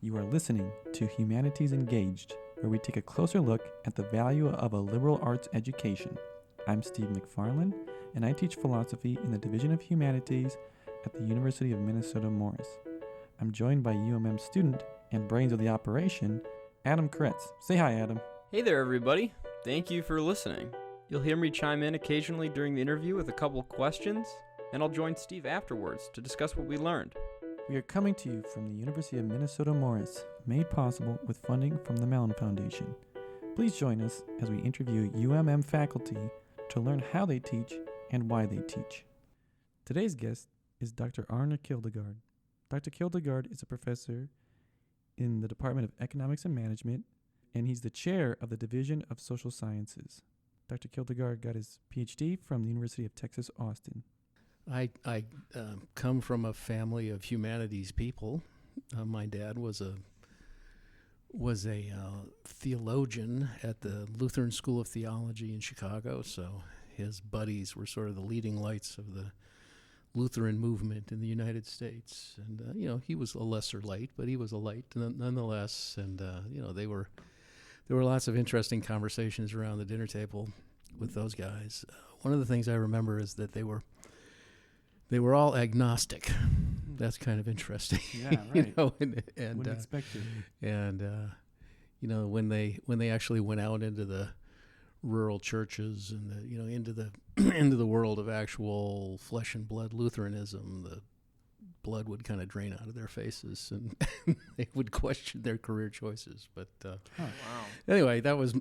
You are listening to Humanities Engaged, where we take a closer look at the value of a liberal arts education. I'm Steve McFarland, and I teach philosophy in the Division of Humanities at the University of Minnesota Morris. I'm joined by UMM student and brains of the operation, Adam Kretz. Say hi, Adam. Hey there, everybody. Thank you for listening. You'll hear me chime in occasionally during the interview with a couple questions, and I'll join Steve afterwards to discuss what we learned. We are coming to you from the University of Minnesota Morris, made possible with funding from the Mellon Foundation. Please join us as we interview UMM faculty to learn how they teach and why they teach. Today's guest is Dr. Arne Kildegaard. Dr. Kildegaard is a professor in the Department of Economics and Management, and he's the chair of the Division of Social Sciences. Dr. Kildegaard got his Ph.D. from the University of Texas, Austin. I come from a family of humanities people. My dad was a theologian at the Lutheran School of Theology in Chicago, so his buddies were sort of the leading lights of the Lutheran movement in the United States. And he was a lesser light, but he was a light nonetheless. And there were lots of interesting conversations around the dinner table with those guys. One of the things I remember is that they were all agnostic. That's kind of interesting. Yeah, right. And Wouldn't expect it. And when they actually went out into the rural churches and into the world of actual flesh and blood Lutheranism, the blood would kind of drain out of their faces, and they would question their career choices. But anyway, that was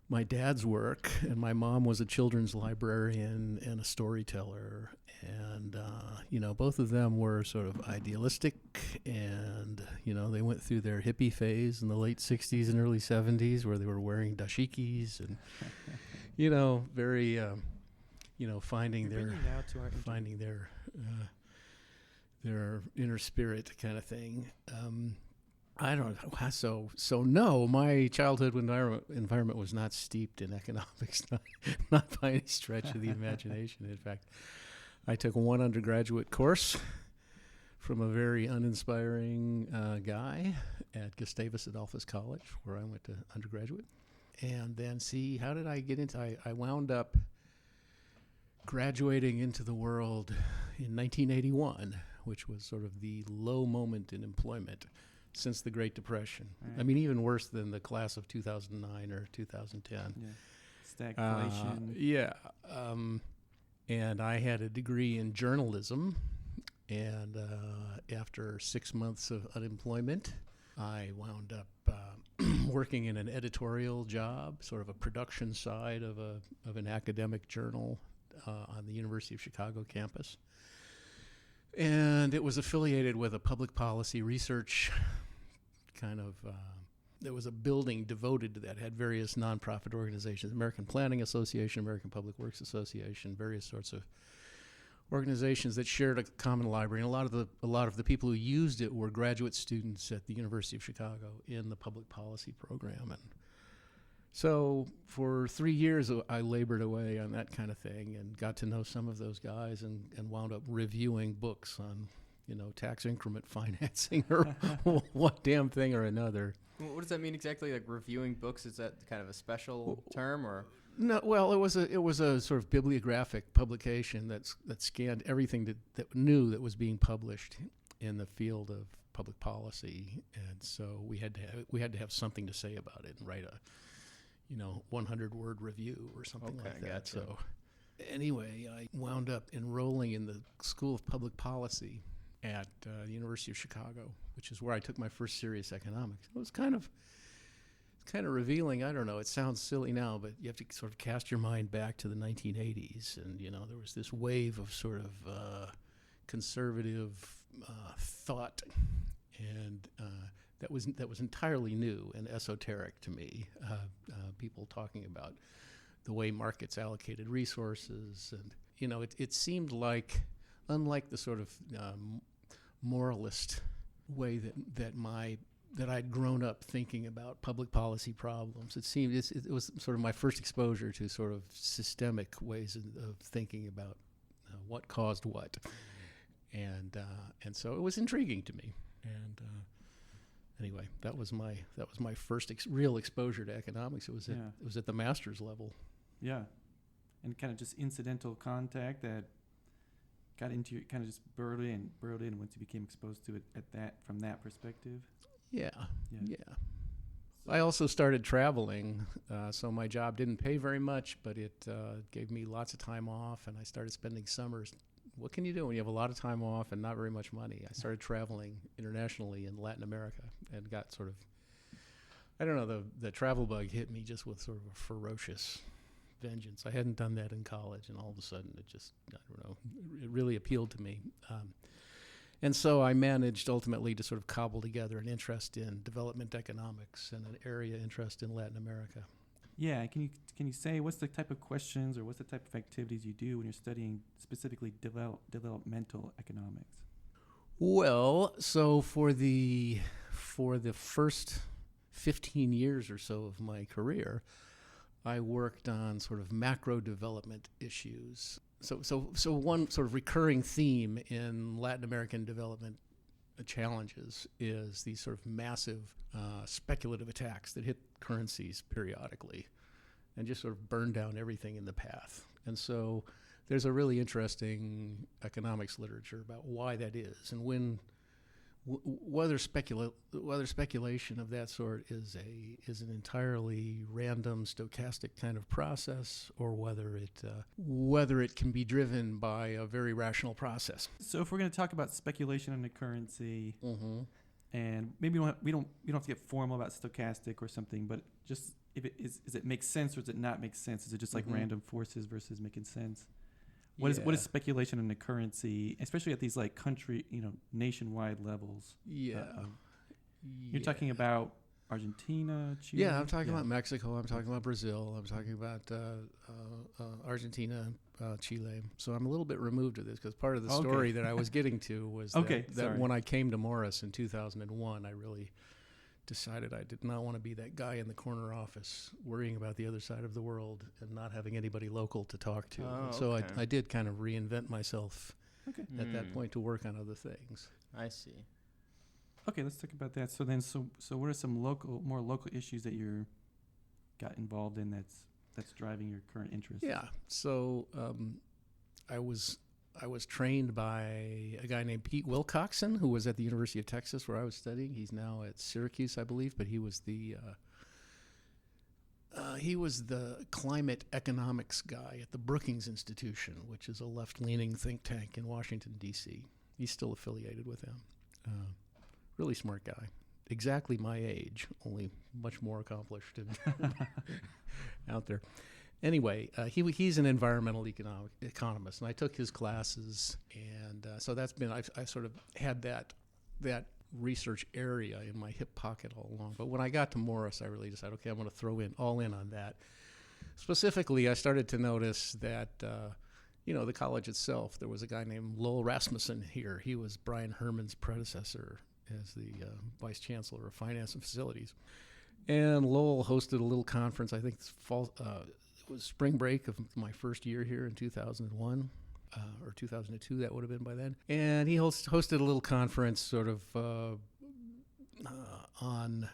my dad's work, and my mom was a children's librarian and a storyteller, and both of them were sort of idealistic, and they went through their hippie phase in the late 60s and early 70s where they were wearing dashikis and very finding their inner spirit kind of thing. I don't know. So no, my childhood environment was not steeped in economics, not by any stretch of the imagination. In fact, I took one undergraduate course from a very uninspiring guy at Gustavus Adolphus College, where I went to undergraduate. And then how did I get into I wound up graduating into the world in 1981, which was sort of the low moment in employment since the Great Depression. Right. I mean, even worse than the class of 2009 or 2010. Yeah. Stagflation. And I had a degree in journalism. And after 6 months of unemployment, I wound up working in an editorial job, sort of a production side of an academic journal on the University of Chicago campus. And it was affiliated with a public policy research kind of, there was a building devoted to that, had various nonprofit organizations, American Planning Association, American Public Works Association, various sorts of organizations that shared a common library. And a lot of the people who used it were graduate students at the University of Chicago in the public policy program. And so for 3 years, I labored away on that kind of thing and got to know some of those guys and wound up reviewing books on, tax increment financing or one damn thing or another. What does that mean exactly? Like reviewing books? Is that kind of a special term, or? No, well, it was a sort of bibliographic publication that scanned everything that was being published in the field of public policy, and so we had to have something to say about it and write a 100-word review or something like that. Gotcha. So anyway, I wound up enrolling in the School of Public Policy at the University of Chicago, which is where I took my first serious economics. It was kind of revealing. I don't know, it sounds silly now, but you have to sort of cast your mind back to the 1980s, and there was this wave of sort of conservative thought, and that was entirely new and esoteric to me. People talking about the way markets allocated resources, and it seemed like, unlike the sort of moralist way that I'd grown up thinking about public policy problems, it was sort of my first exposure to sort of systemic ways of thinking about what caused what, and so it was intriguing to me. And anyway, that was my first real exposure to economics. It was at the master's level. Yeah, and kind of just incidental contact that got into your, kind of just burrowed in once you became exposed to it from that perspective. Yeah. I also started traveling, so my job didn't pay very much, but it gave me lots of time off, and I started spending summers. What can you do when you have a lot of time off and not very much money? I started traveling internationally in Latin America and got sort of, I don't know, the travel bug hit me just with sort of a ferocious vengeance. I hadn't done that in college, and all of a sudden it just, I don't know, it really appealed to me. And so I managed ultimately to sort of cobble together an interest in development economics and an area interest in Latin America. Yeah, can you say what's the type of questions or what's the type of activities you do when you're studying specifically developmental economics? Well, so for the first 15 years or so of my career, I worked on sort of macro development issues. So one sort of recurring theme in Latin American development challenges is these sort of massive speculative attacks that hit currencies periodically and just sort of burn down everything in the path. And so there's a really interesting economics literature about why that is and whether speculation of that sort is an entirely random stochastic kind of process, or whether it can be driven by a very rational process. So if we're going to talk about speculation in the currency, and maybe we don't have to get formal about stochastic or something, but just if it is it make sense or does it not make sense? Is it just like random forces versus making sense? What is speculation in the currency, especially at these like country, nationwide levels? Yeah. You're talking about Argentina, Chile? Yeah, I'm talking about Mexico. I'm talking about Brazil. I'm talking about Argentina, Chile. So I'm a little bit removed of this because part of the story that I was getting to was that when I came to Morris in 2001, I really decided I did not want to be that guy in the corner office worrying about the other side of the world and not having anybody local to talk to. So I did kind of reinvent myself at that point to work on other things. I see. Okay, let's talk about that. So what are some more local issues that you're got involved in that's driving your current interest? Yeah. So I was trained by a guy named Pete Wilcoxon, who was at the University of Texas where I was studying. He's now at Syracuse, I believe, but he was the climate economics guy at the Brookings Institution, which is a left-leaning think tank in Washington, D.C. He's still affiliated with them. Really smart guy. Exactly my age, only much more accomplished and out there. Anyway, he's an environmental economist, and I took his classes, and so that's been I sort of had that research area in my hip pocket all along. But when I got to Morris, I really decided, okay, I'm going to throw all in on that. Specifically, I started to notice that the college itself, there was a guy named Lowell Rasmussen here. He was Brian Herman's predecessor as the vice chancellor of finance and facilities. And Lowell hosted a little conference, I think it was spring break of my first year here in 2001 or 2002, that would have been by then. And he hosted a little conference sort of on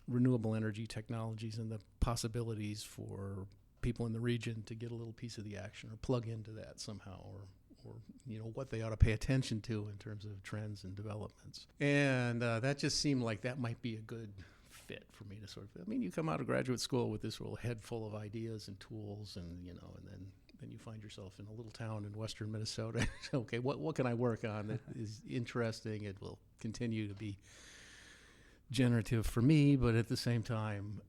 renewable energy technologies and the possibilities for people in the region to get a little piece of the action or plug into that somehow, or what they ought to pay attention to in terms of trends and developments. And that just seemed like that might be a good fit for me to sort of, you come out of graduate school with this little head full of ideas and tools, and then you find yourself in a little town in western Minnesota. Okay, what can I work on that is interesting? It will continue to be generative for me, but at the same time,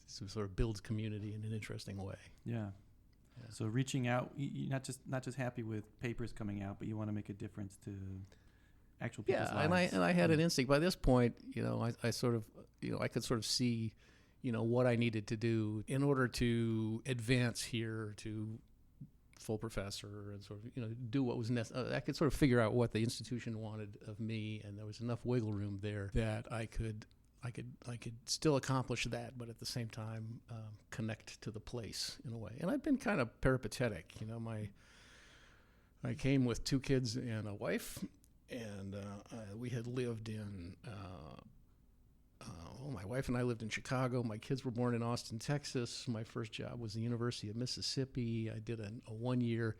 sort of builds community in an interesting way. Yeah. So reaching out, you're not just happy with papers coming out, but you want to make a difference to actual people's lives. and I had an instinct by this point. I sort of, I could sort of see, what I needed to do in order to advance here to full professor and sort of, do what was necessary. I could sort of figure out what the institution wanted of me, and there was enough wiggle room there that I could still accomplish that, but at the same time connect to the place in a way. And I've been kind of peripatetic. I came with 2 kids and a wife, and we had lived in. My wife and I lived in Chicago. My kids were born in Austin, Texas. My first job was the University of Mississippi. I did a 1-year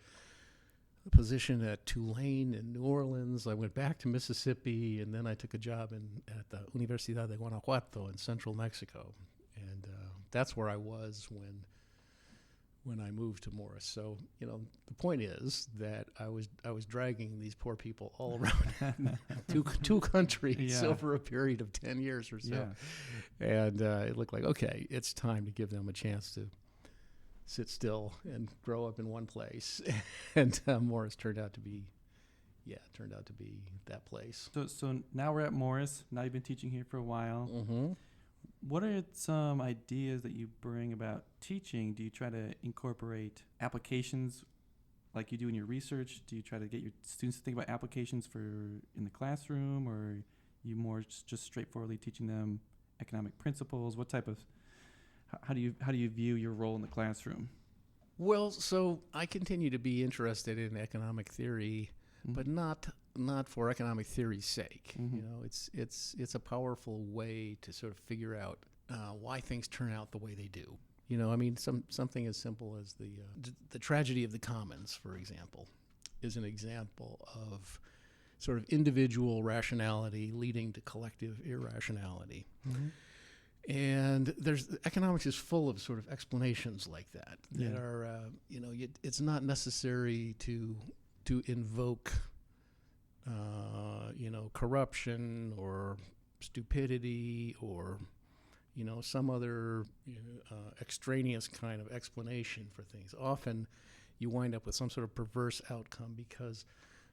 position at Tulane in New Orleans. I went back to Mississippi, and then I took a job at the Universidad de Guanajuato in central Mexico. And that's where I was when I moved to Morris. So, the point is that I was dragging these poor people all around two countries over a period of 10 years or so. Yeah. And it looked like, okay, it's time to give them a chance to sit still and grow up in one place. And Morris turned out to be that place. So now we're at Morris. Now you've been teaching here for a while. Mm-hmm. What are some ideas that you bring about teaching? Do you try to incorporate applications like you do in your research? Do you try to get your students to think about applications in the classroom, or you more just straightforwardly teaching them economic principles? What type of how do you view your role in the classroom? Well, so I continue to be interested in economic theory, but not for economic theory's sake. Mm-hmm. It's a powerful way to sort of figure out why things turn out the way they do. I mean, something as simple as the tragedy of the commons, for example, is an example of sort of individual rationality leading to collective irrationality. Mm-hmm. And economics is full of sort of explanations like that are, it's not necessary to invoke, corruption or stupidity or, some other extraneous kind of explanation for things. Often you wind up with some sort of perverse outcome because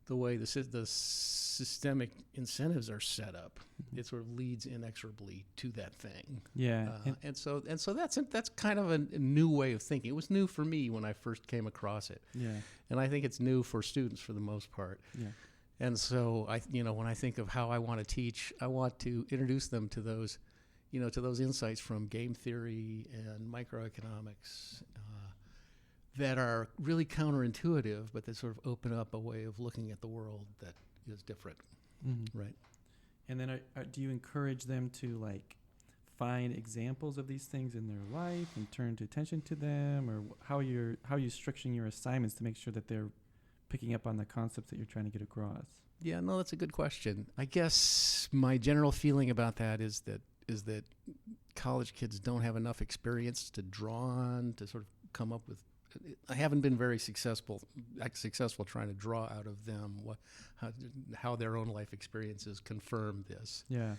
the way the systemic incentives are set up, it sort of leads inexorably to that thing. Yeah, and so that's kind of a new way of thinking. It was new for me when I first came across it. Yeah, and I think it's new for students for the most part. Yeah, and so when I think of how I want to teach, I want to introduce them to those, to those insights from game theory and microeconomics. That are really counterintuitive, but that sort of open up a way of looking at the world that is different, right? And then do you encourage them to find examples of these things in their life and turn attention to them, or how are you structuring your assignments to make sure that they're picking up on the concepts that you're trying to get across? Yeah, no, that's a good question. I guess my general feeling about that is that college kids don't have enough experience to draw on to sort of come up with. I haven't been very successful trying to draw out of them how their own life experiences confirm this. Yeah.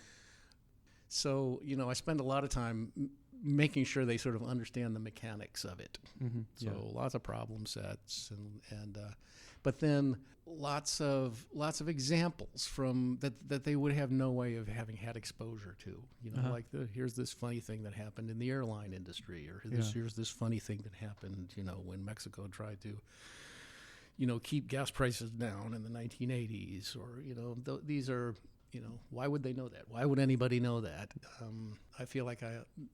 So, I spend a lot of time making sure they sort of understand the mechanics of it. Mm-hmm. So lots of problem sets and but then lots of examples from that they would have no way of having had exposure to. Like here's this funny thing that happened in the airline industry, or here's this funny thing that happened, when Mexico tried to, keep gas prices down in the 1980s, or these are. Why would they know that? Why would anybody know that? I feel like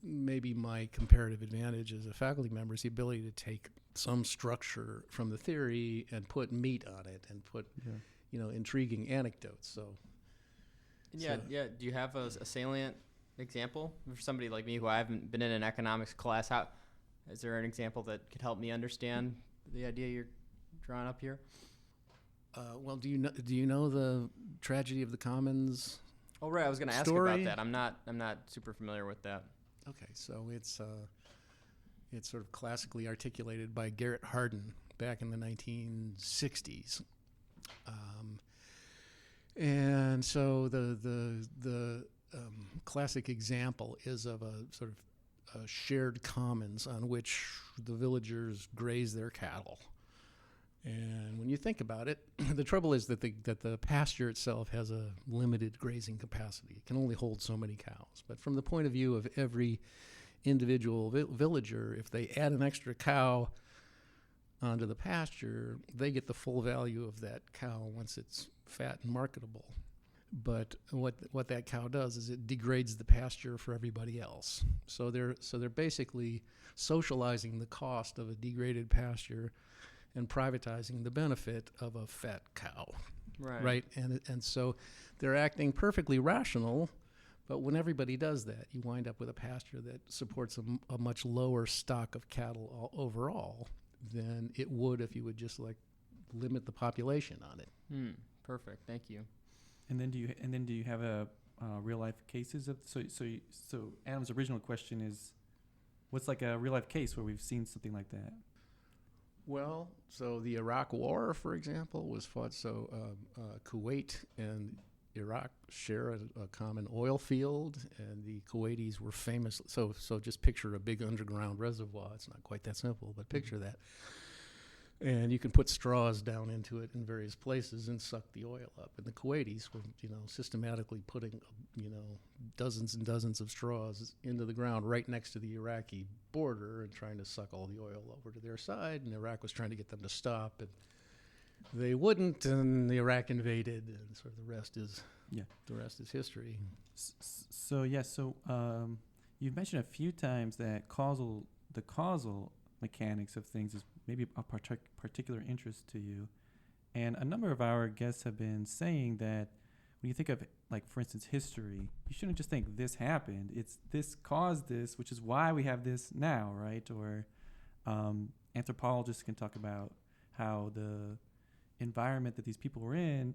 maybe my comparative advantage as a faculty member is the ability to take some structure from the theory and put meat on it and put, intriguing anecdotes. So, do you have a salient example for somebody like me who I haven't been in an economics class? Is there an example that could help me understand the idea you're drawing up here? Well, do you know the tragedy of the commons? Oh, right. I was going to ask about that. I'm not super familiar with that. Okay, so it's sort of classically articulated by Garrett Hardin back in the 1960s, and so the classic example is of a sort of shared commons on which the villagers graze their cattle. And when you think about it, the trouble is that the pasture itself has a limited grazing capacity. It can only hold so many cows. But from the point of view of every individual villager, if they add an extra cow onto the pasture, they get the full value of that cow once it's fat and marketable. But what that cow does is it degrades the pasture for everybody else. So they're basically socializing the cost of a degraded pasture and privatizing the benefit of a fat cow. right? And so they're acting perfectly rational, but when everybody does that, you wind up with a pasture that supports a much lower stock of cattle overall than it would if you would just like limit the population on it. Perfect. Thank you. And then do you have a real life cases of so Adam's original question is, what's like a real life case where we've seen something like that? Well, so the Iraq War, for example, was fought. So Kuwait and Iraq share a common oil field, and the Kuwaitis were famous. So just picture a big underground reservoir. It's not quite that simple, but picture that. And you can put straws down into it in various places and suck the oil up. And the Kuwaitis were, systematically putting, dozens and dozens of straws into the ground right next to the Iraqi border and trying to suck all the oil over to their side. And Iraq was trying to get them to stop, and they wouldn't. And the Iraq invaded, and sort of the rest is history. So you've mentioned a few times that the causal mechanics of things is maybe a particular interest to you. And a number of our guests have been saying that when you think of, like, for instance, history, you shouldn't just think this happened. It's this caused this, which is why we have this now, right? Or anthropologists can talk about how the environment that these people were in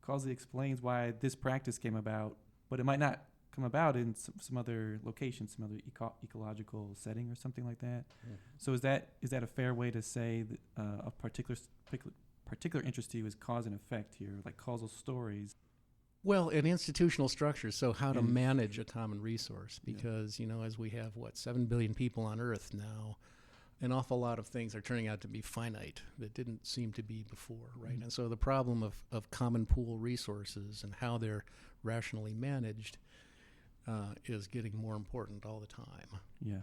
causally explains why this practice came about, but it might not come about in some other location, some other ecological setting or something like that. Mm-hmm. So is that a fair way to say that a particular interest to you is cause and effect here, like causal stories? Well, in institutional structures, so how to manage a common resource, because, as we have, 7 billion people on Earth now, an awful lot of things are turning out to be finite that didn't seem to be before, right? Mm-hmm. And so the problem of common pool resources and how they're rationally managed is getting more important all the time. Yeah.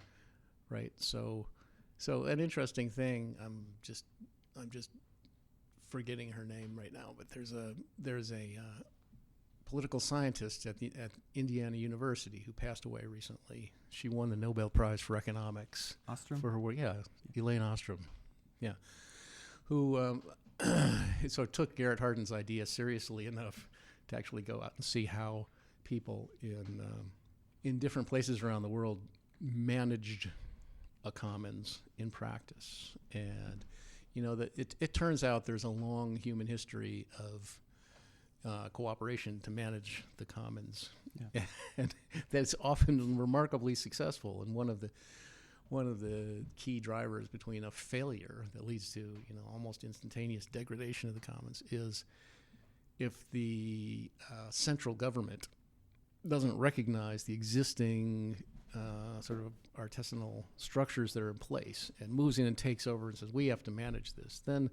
Right. So an interesting thing. I'm just forgetting her name right now, but there's a political scientist at Indiana University who passed away recently. She won the Nobel Prize for economics. Ostrom? For her work. Yeah, Elaine Ostrom. Yeah. Who so took Garrett Hardin's idea seriously enough to actually go out and see how people in different places around the world managed a commons in practice. And that it turns out there's a long human history of cooperation to manage the commons, and that's often remarkably successful. And one of the key drivers between a failure that leads to almost instantaneous degradation of the commons is if the central government doesn't recognize the existing sort of artisanal structures that are in place and moves in and takes over and says, we have to manage this. Then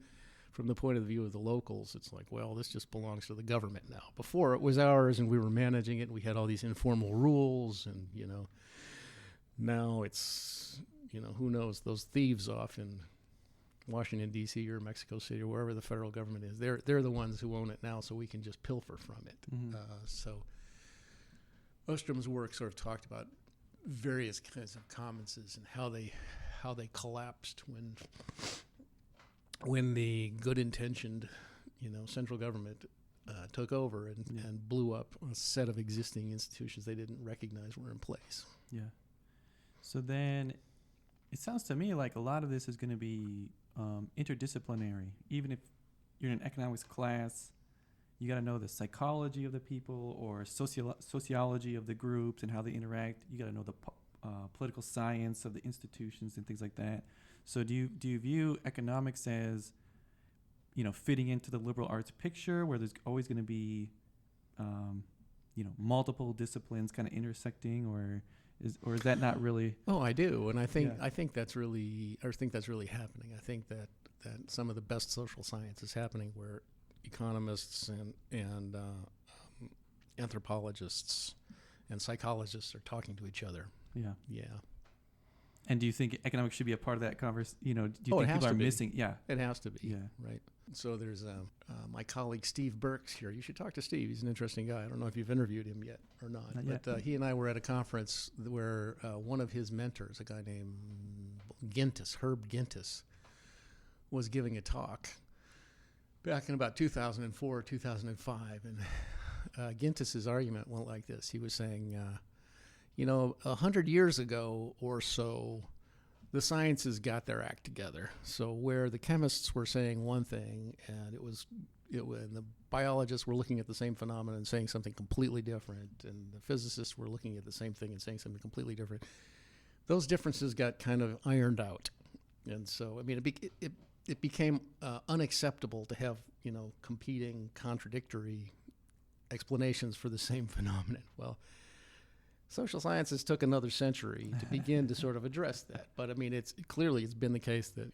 from the point of view of the locals, it's like, well, this just belongs to the government now. Before it was ours and we were managing it. We had all these informal rules and, now it's, who knows, those thieves off in Washington, D.C. or Mexico City or wherever the federal government is, they're the ones who own it now, so we can just pilfer from it. Mm-hmm. So Ostrom's work sort of talked about various kinds of commonses and how they collapsed when the good-intentioned, central government took over and blew up a set of existing institutions they didn't recognize were in place. Yeah. So then, it sounds to me like a lot of this is going to be interdisciplinary. Even if you're in an economics class, you got to know the psychology of the people or sociology of the groups and how they interact. You got to know the political science of the institutions and things like that. So do you view economics as, fitting into the liberal arts picture where there's always going to be, multiple disciplines kind of intersecting, or is that not really? Oh, I do, and I think that's really happening. I think that some of the best social science is happening where economists and anthropologists and psychologists are talking to each other. Yeah. Yeah. And do you think economics should be a part of that conversation? Do you think people are missing? Yeah. It has to be. Yeah. Right. So there's my colleague Steve Burks here. You should talk to Steve. He's an interesting guy. I don't know if you've interviewed him yet or not. But he and I were at a conference where one of his mentors, a guy named Herb Gintis, was giving a talk back in about 2004, 2005. And Gintis's argument went like this. He was saying, 100 years ago or so, the sciences got their act together. So where the chemists were saying one thing and and the biologists were looking at the same phenomenon and saying something completely different, and the physicists were looking at the same thing and saying something completely different, those differences got kind of ironed out. And so, I mean, it became unacceptable to have, competing, contradictory explanations for the same phenomenon. Well, social sciences took another century to begin to sort of address that. But I mean, it's been the case that,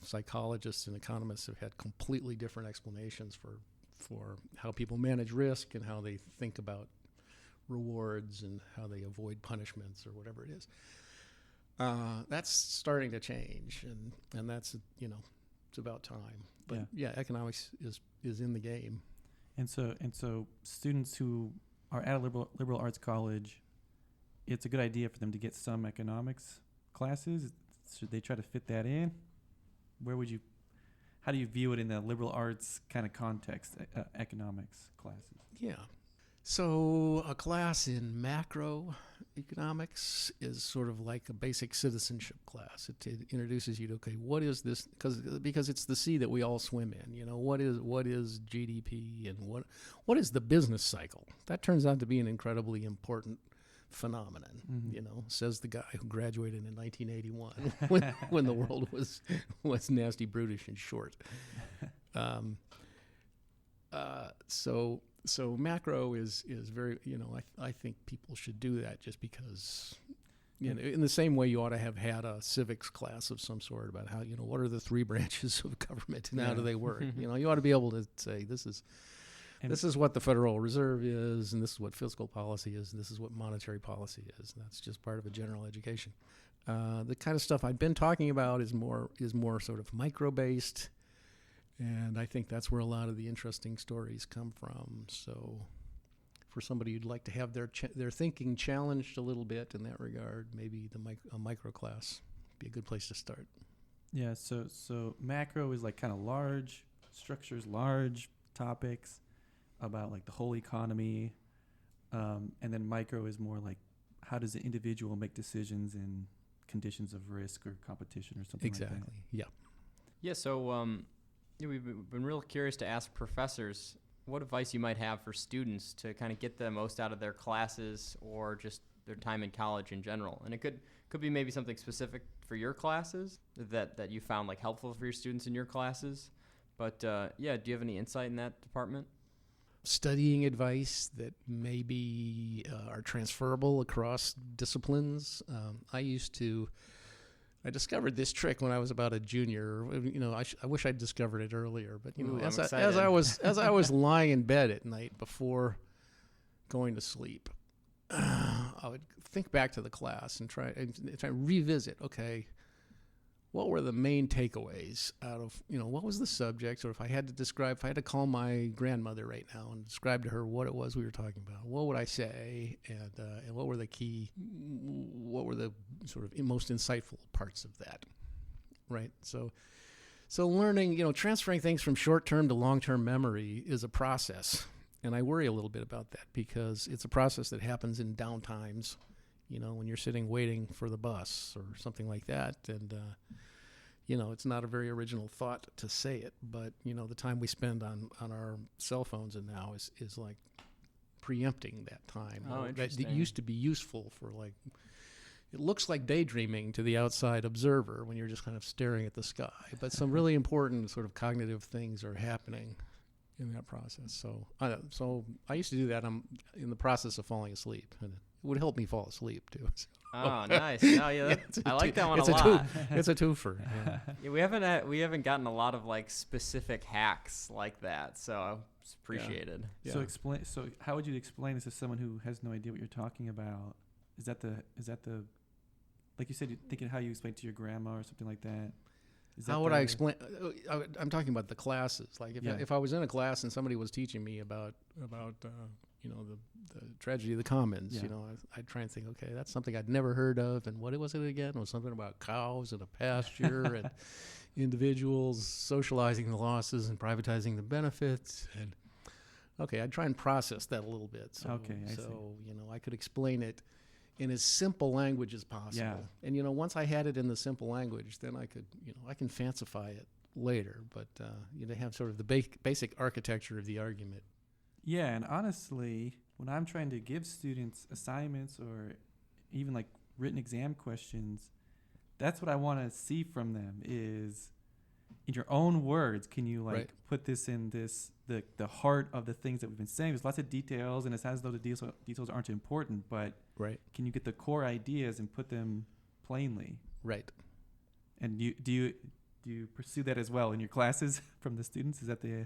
psychologists and economists have had completely different explanations for how people manage risk and how they think about rewards and how they avoid punishments or whatever it is. That's starting to change, and that's, it's about time. But yeah, economics is in the game. And so students who are at a liberal arts college, it's a good idea for them to get some economics classes. Should they try to fit that in? How do you view it in the liberal arts kind of context, economics classes? Yeah. So a class in macroeconomics is sort of like a basic citizenship class. It introduces you to, okay, what is this? Because it's the sea that we all swim in. What is GDP and what is the business cycle? That turns out to be an incredibly important phenomenon. Says the guy who graduated in 1981 when the world was nasty, brutish, and short. So macro is very, I think people should do that just because, in the same way you ought to have had a civics class of some sort about how, what are the three branches of government and how do they work? You ought to be able to say this is what the Federal Reserve is, and this is what fiscal policy is, and this is what monetary policy is. And that's just part of a general education. The kind of stuff I've been talking about is more sort of micro-based. And I think that's where a lot of the interesting stories come from. So for somebody who'd like to have their thinking challenged a little bit in that regard, maybe a micro class would be a good place to start. Yeah, so macro is like kind of large structures, large topics about like the whole economy. And then micro is more like how does the individual make decisions in conditions of risk or competition or something like that. Exactly, yeah. Yeah, so... we've been real curious to ask professors what advice you might have for students to kind of get the most out of their classes or just their time in college in general. And it could be maybe something specific for your classes that you found like helpful for your students in your classes. But do you have any insight in that department? Studying advice that maybe are transferable across disciplines. I discovered this trick when I was about a junior. I wish I'd discovered it earlier. But as I was lying in bed at night before going to sleep, I would think back to the class and try and revisit. Okay, what were the main takeaways out of what was the subject? Or if I had to call my grandmother right now and describe to her what it was we were talking about, what would I say? And what were the sort of most insightful parts of that, right? So learning, transferring things from short-term to long-term memory is a process, and I worry a little bit about that because it's a process that happens in downtimes, when you're sitting waiting for the bus or something like that, and it's not a very original thought to say it, but the time we spend on our cell phones and now is like preempting that time. Oh, interesting. That used to be useful for it looks like daydreaming to the outside observer when you're just kind of staring at the sky, but some really important sort of cognitive things are happening in that process. So I used to do that. I'm in the process of falling asleep, and it would help me fall asleep too. So. Oh, nice. Oh, yeah, I like that one a lot. It's a twofer. Yeah. Yeah, we haven't gotten a lot of like specific hacks like that, so it's appreciated. Yeah. So how would you explain this to someone who has no idea what you're talking about? Is that the like you said, you're thinking how you explain to your grandma or something like that? How would I explain? I'm talking about the classes. Like if I was in a class and somebody was teaching me about the tragedy of the commons, I'd try and think, okay, that's something I'd never heard of, and what was it again? It was something about cows and a pasture, and individuals socializing the losses and privatizing the benefits. And okay, I'd try and process that a little bit. So, I see. I could explain it in as simple language as possible. Yeah. And, once I had it in the simple language, then I could, I can fancify it later. But, have sort of the basic architecture of the argument. Yeah, and honestly, when I'm trying to give students assignments or even like written exam questions, that's what I want to see from them is, in your own words, can you put this in the heart of the things that we've been saying? There's lots of details, and it sounds as though the details aren't important, but can you get the core ideas and put them plainly? Right. And do you pursue that as well in your classes from the students? Is that the...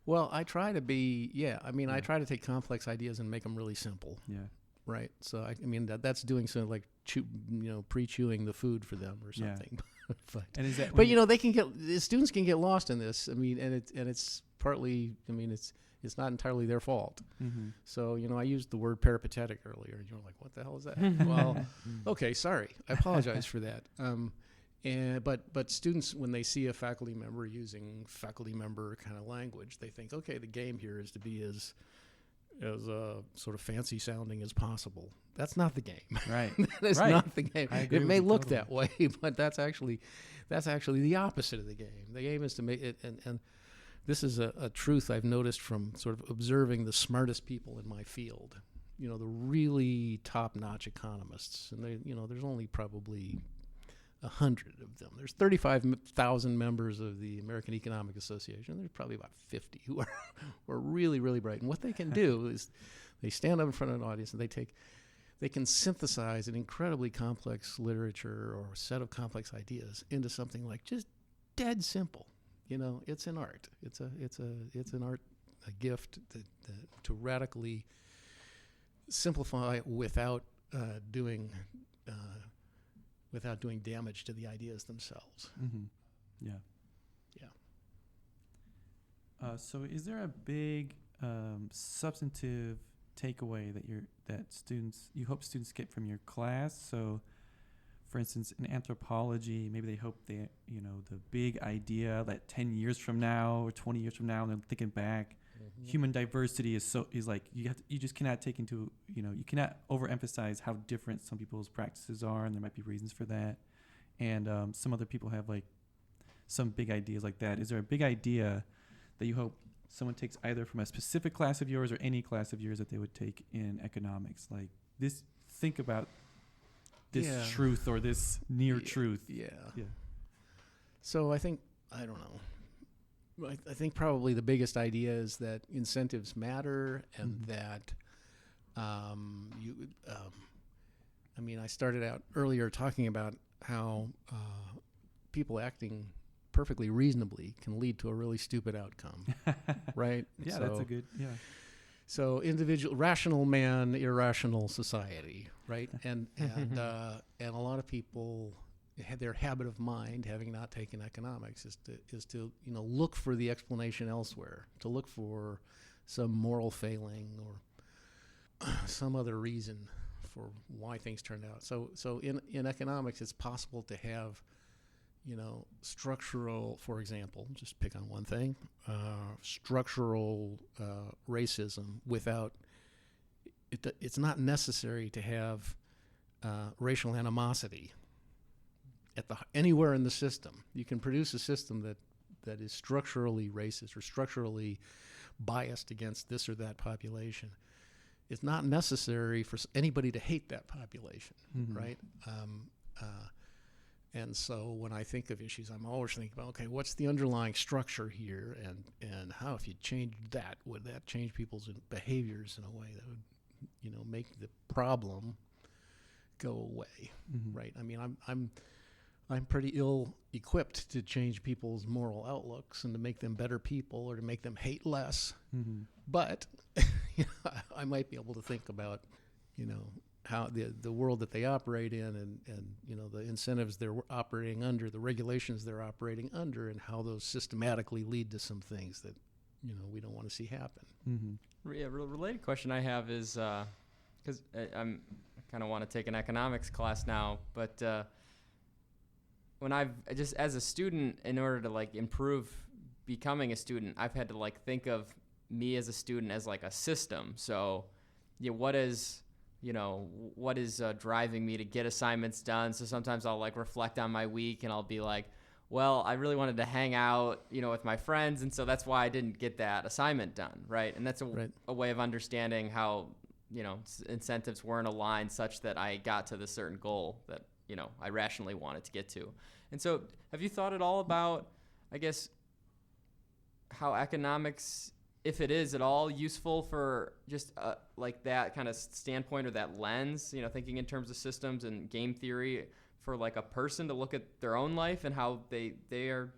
Well, I try to be, I try to take complex ideas and make them really simple. Yeah. Right. So, that's doing something like, pre-chewing the food for them or something. Yeah. The students can get lost in this. And it's partly, it's not entirely their fault. Mm-hmm. So, I used the word peripatetic earlier, and you're like, what the hell is that? Well, okay, sorry. I apologize for that. But students, when they see a faculty member using faculty member kind of language, they think, okay, the game here is to be as sort of fancy sounding as possible. That's not the game. Right. That is not the game. It may look totally that way, but that's actually the opposite of the game. The game is to make it, and this is a truth I've noticed from sort of observing the smartest people in my field. The really top-notch economists, and there's only probably 100 of them. There's 35,000 members of the American Economic Association. There's probably about 50 who are really, really bright. And what they can do is they stand up in front of an audience and they can synthesize an incredibly complex literature or a set of complex ideas into something like just dead simple. It's an art. It's an art, a gift to radically simplify without doing damage to the ideas themselves. Mm-hmm. Yeah. So is there a big substantive takeaway that you hope students get from your class? So, for instance, in anthropology, maybe they hope the big idea that 10 years from now or 20 years from now, and they're thinking back, human diversity is like you just cannot take into you cannot overemphasize how different some people's practices are, and there might be reasons for that. And some other people have like some big ideas like that. Is there a big idea that you hope someone takes either from a specific class of yours or any class of yours that they would take in economics? Like this, think about this truth or this near truth. Yeah. So I think, I don't know. I think probably the biggest idea is that incentives matter, and that I started out earlier talking about how people acting perfectly reasonably can lead to a really stupid outcome, right? Yeah, that's a good, So rational man, irrational society, right? And a lot of people, their habit of mind, having not taken economics, is to look for the explanation elsewhere, to look for some moral failing or some other reason for why things turned out. So in economics, it's possible to have structural, for example, just pick on one thing, structural racism without it's not necessary to have racial animosity anywhere in the system. You can produce a system that is structurally racist or structurally biased against this or that population. It's not necessary for anybody to hate that population, right? And so when I think of issues, I'm always thinking about, okay, what's the underlying structure here, and how, if you changed that, would that change people's behaviors in a way that would, make the problem go away, right? I mean, I'm pretty ill-equipped to change people's moral outlooks and to make them better people or to make them hate less. But I might be able to think about, how the world that they operate in and the incentives they're operating under, the regulations they're operating under, and how those systematically lead to some things that, we don't want to see happen. Yeah, related question I have is, because I kind of want to take an economics class now, but when I've just as a student, in order to like improve becoming a student, I've had to like think of me as a student as like a system. So what is driving me to get assignments done? So sometimes I'll like reflect on my week and I'll be like, well, I really wanted to hang out, with my friends, and so that's why I didn't get that assignment done, right? And that's a way of understanding how, incentives weren't aligned such that I got to the certain goal that, I rationally wanted to get to. And so have you thought at all about, I guess, how economics, if it is at all useful for just like that kind of standpoint or that lens, thinking in terms of systems and game theory for like a person to look at their own life and how they are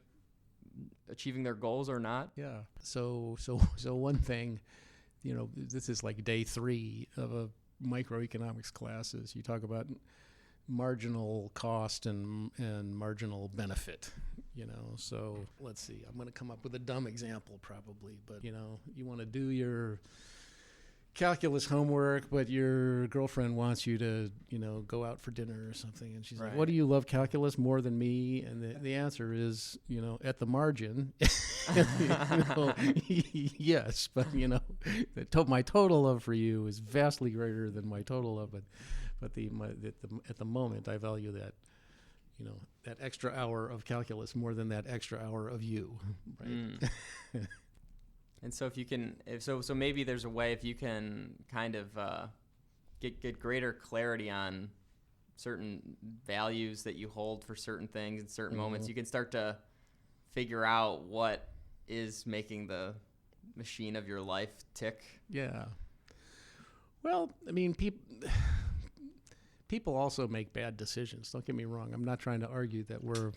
achieving their goals or not? Yeah. So one thing, this is like day 3 of a microeconomics class, is you talk about marginal cost and marginal benefit. So let's see, I'm going to come up with a dumb example probably, but you want to do your calculus homework, but your girlfriend wants you to, go out for dinner or something, and she's like, what do you love calculus more than me? And the answer is, at the margin, yes, but my total love for you is vastly greater than my total love, but at the moment I value that, that extra hour of calculus more than that extra hour of you, right? And so if you can, so maybe there's a way, if you can kind of get greater clarity on certain values that you hold for certain things in certain moments, you can start to figure out what is making the machine of your life tick. Yeah. Well, I mean, people also make bad decisions. Don't get me wrong. I'm not trying to argue that we're,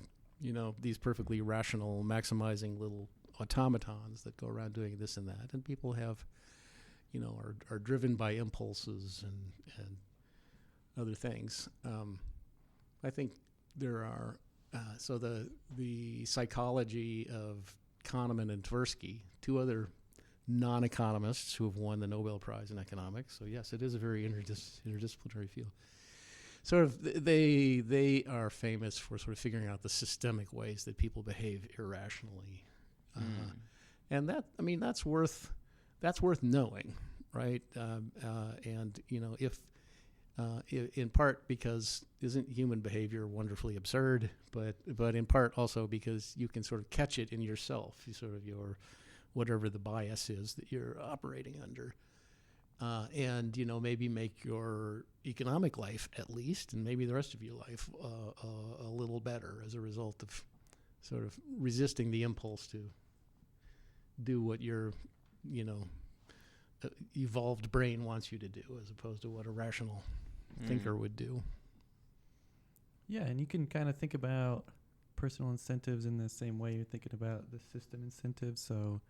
these perfectly rational, maximizing little automatons that go around doing this and that. And people have, are driven by impulses and other things. I think there are, so the psychology of Kahneman and Tversky, 2 other non-economists who have won the Nobel Prize in economics. So yes, it is a very interdisciplinary field. Sort of, they are famous for sort of figuring out the systemic ways that people behave irrationally, and that's worth knowing, right? And if in part because isn't human behavior wonderfully absurd, but in part also because you can sort of catch it in yourself, your whatever the bias is that you're operating under. And maybe make your economic life, at least, and maybe the rest of your life, a little better as a result of sort of resisting the impulse to do what your evolved brain wants you to do, as opposed to what a rational thinker would do. Yeah, and you can kind of think about personal incentives in the same way you're thinking about the system incentives. So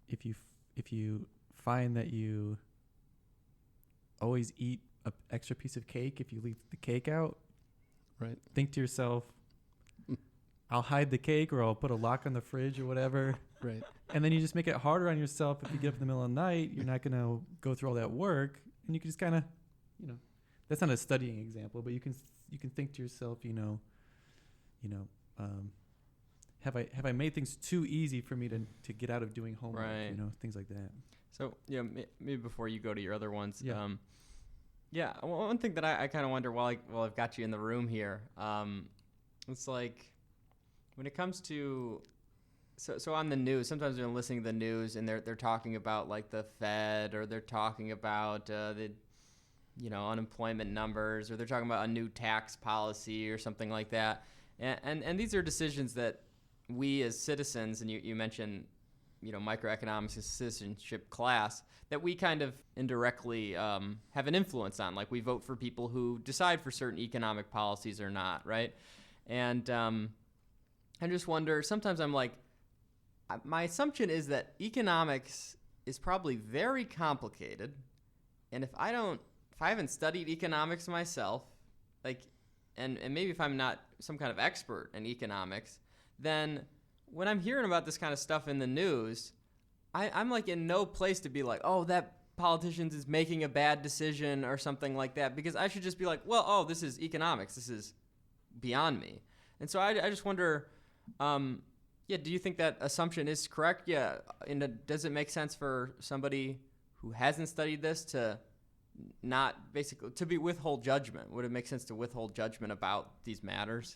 if you find that you always eat an extra piece of cake if you leave the cake out, right? Think to yourself, I'll hide the cake, or I'll put a lock on the fridge or whatever. Right. And then you just make it harder on yourself. If you get up in the middle of the night, you're not going to go through all that work, and you can just kind of, that's not a studying example, but you can think to yourself, have I made things too easy for me to get out of doing homework, right. Things like that. So maybe before you go to your other ones, yeah. One thing that I kind of wonder while I've got you in the room here, it's like when it comes to so on the news, sometimes when I'm listening to the news and they're talking about like the Fed, or they're talking about the unemployment numbers, or they're talking about a new tax policy or something like that, and these are decisions that we as citizens, and you mentioned microeconomics as citizenship class, that we kind of indirectly have an influence on. Like we vote for people who decide for certain economic policies or not, right? And I just wonder, sometimes I'm like, my assumption is that economics is probably very complicated, and if I haven't studied economics myself, like, and maybe if I'm not some kind of expert in economics, then when I'm hearing about this kind of stuff in the news, I'm like in no place to be like, oh, that politician is making a bad decision or something like that, because I should just be like, well, oh, this is economics. This is beyond me. And so I just wonder, do you think that assumption is correct? Yeah. And does it make sense for somebody who hasn't studied this to not basically to withhold judgment? Would it make sense to withhold judgment about these matters?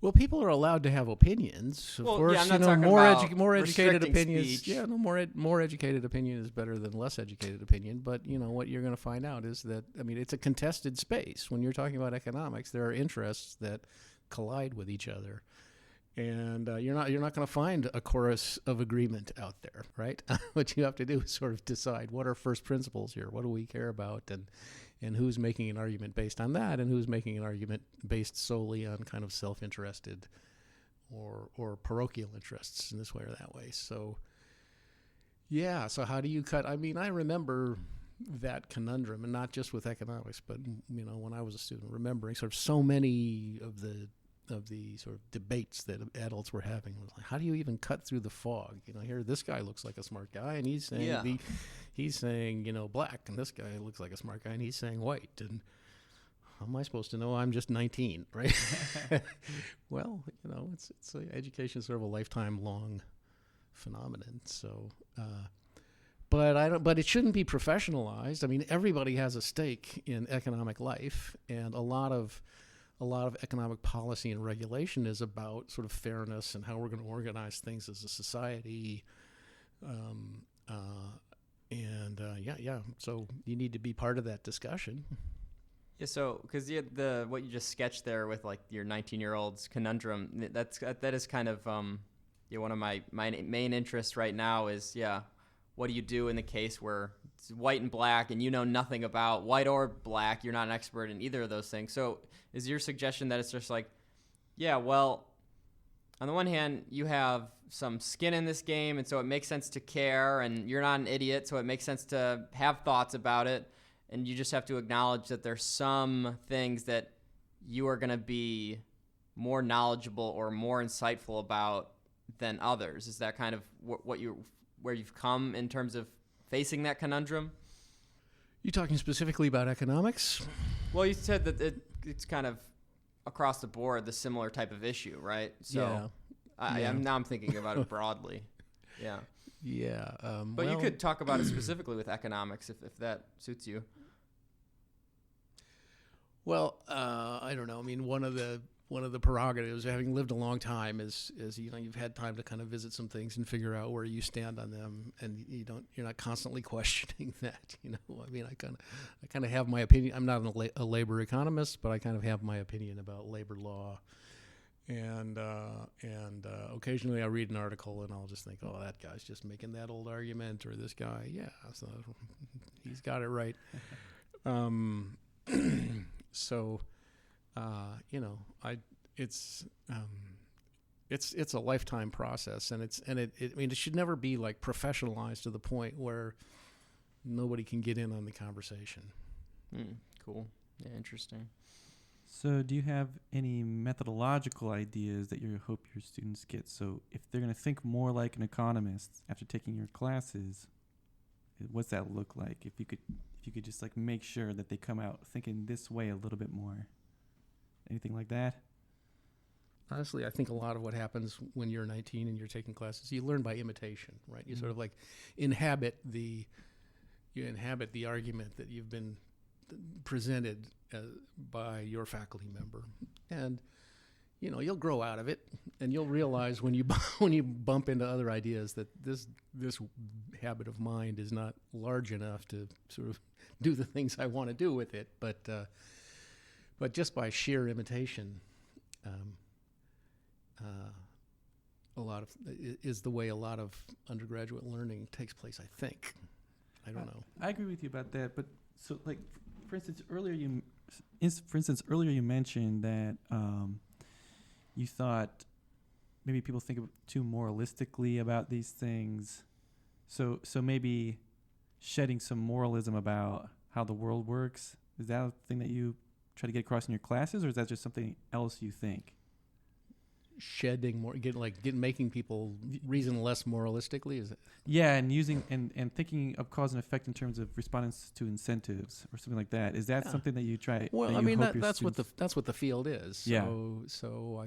Well, people are allowed to have opinions. Of course, I'm not talking about more educated opinions. Speech. Yeah, no, more educated opinion is better than less educated opinion. But what you're going to find out is that it's a contested space. When you're talking about economics, there are interests that collide with each other, and you're not going to find a chorus of agreement out there, right? What you have to do is sort of decide what are first principles here. What do we care about, and who's making an argument based on that, and who's making an argument based solely on kind of self-interested or parochial interests in this way or that way. So, yeah, so how do you cut? I remember that conundrum, and not just with economics, but, when I was a student, remembering sort of so many of the sort of debates that adults were having. Was like, how do you even cut through the fog? Here this guy looks like a smart guy, and he's saying he's saying black, and this guy looks like a smart guy, and he's saying white. And how am I supposed to know? I'm just 19, right? Well, it's education is sort of a lifetime long phenomenon. So, but it shouldn't be professionalized. Everybody has a stake in economic life, and a lot of economic policy and regulation is about sort of fairness and how we're going to organize things as a society. So you need to be part of that discussion. Yeah. So, because what you just sketched there with like your 19-year-old's conundrum, that is kind of one of my main interests right now is what do you do in the case where it's white and black and nothing about white or black? You're not an expert in either of those things. So is your suggestion that it's just like, well, on the one hand, you have some skin in this game, and so it makes sense to care, and you're not an idiot, so it makes sense to have thoughts about it, and you just have to acknowledge that there's some things that you are going to be more knowledgeable or more insightful about than others. Is that kind of where you've come in terms of facing that conundrum? You talking specifically about economics? Well, you said that it's kind of across the board the similar type of issue, right? So I'm thinking about it broadly. Yeah. Yeah. But you could talk about it specifically with economics if that suits you. Well, I don't know. One of the prerogatives, having lived a long time, is you've had time to kind of visit some things and figure out where you stand on them, and you're not constantly questioning that. I kind of have my opinion. I'm not a labor economist, but I kind of have my opinion about labor law, and occasionally I read an article and I'll just think, oh, that guy's just making that old argument, or this guy, so he's got it right. So. It's a lifetime process, and it should never be like professionalized to the point where nobody can get in on the conversation. Cool. Yeah, interesting. So do you have any methodological ideas that you hope your students get? So if they're going to think more like an economist after taking your classes, what's that look like? If you could just like make sure that they come out thinking this way a little bit more. Anything like that? Honestly, I think a lot of what happens when you're 19 and you're taking classes, you learn by imitation, right? You sort of like inhabit the argument that you've been presented by your faculty member, and you'll grow out of it, and you'll realize when you bump into other ideas that this habit of mind is not large enough to sort of do the things I want to do with it, but just by sheer imitation, is the way a lot of undergraduate learning takes place, I think. I don't know. I agree with you about that, but so like, for instance, earlier you mentioned that you thought maybe people think too moralistically about these things. So maybe shedding some moralism about how the world works, is that a thing that you try to get across in your classes, or is that just something else you think? shedding more, making people reason less moralistically. Is it? Yeah, and using and thinking of cause and effect in terms of respondents to incentives or something like that. Is that something that you try? Well, I mean that's what the field is. So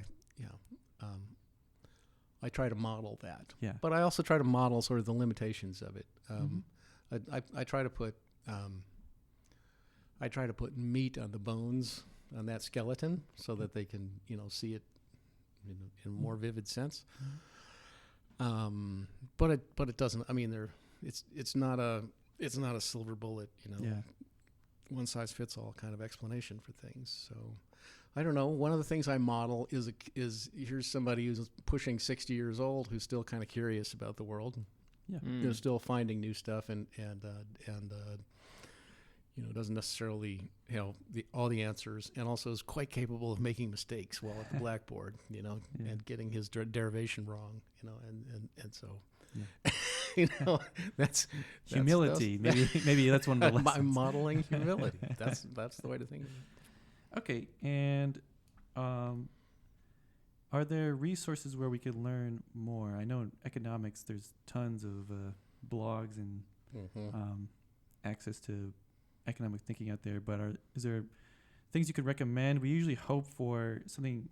I try to model that. Yeah. But I also try to model sort of the limitations of it. I try to put meat on the bones on that skeleton so that they can see it in a more vivid sense. But it doesn't. I mean, it's not a silver bullet. One size fits all kind of explanation for things. So I don't know. One of the things I model is here's somebody who's pushing 60 years old who's still kind of curious about the world. Yeah, they're still finding new stuff and doesn't necessarily all the answers, and also is quite capable of making mistakes while at the blackboard, and getting his derivation wrong, and so that's humility. Maybe that's one of the lessons. I'm modeling humility. That's the way to think of it. Okay, and are there resources where we could learn more? I know in economics there's tons of blogs and access to economic thinking out there, but is there things you could recommend? We usually hope for something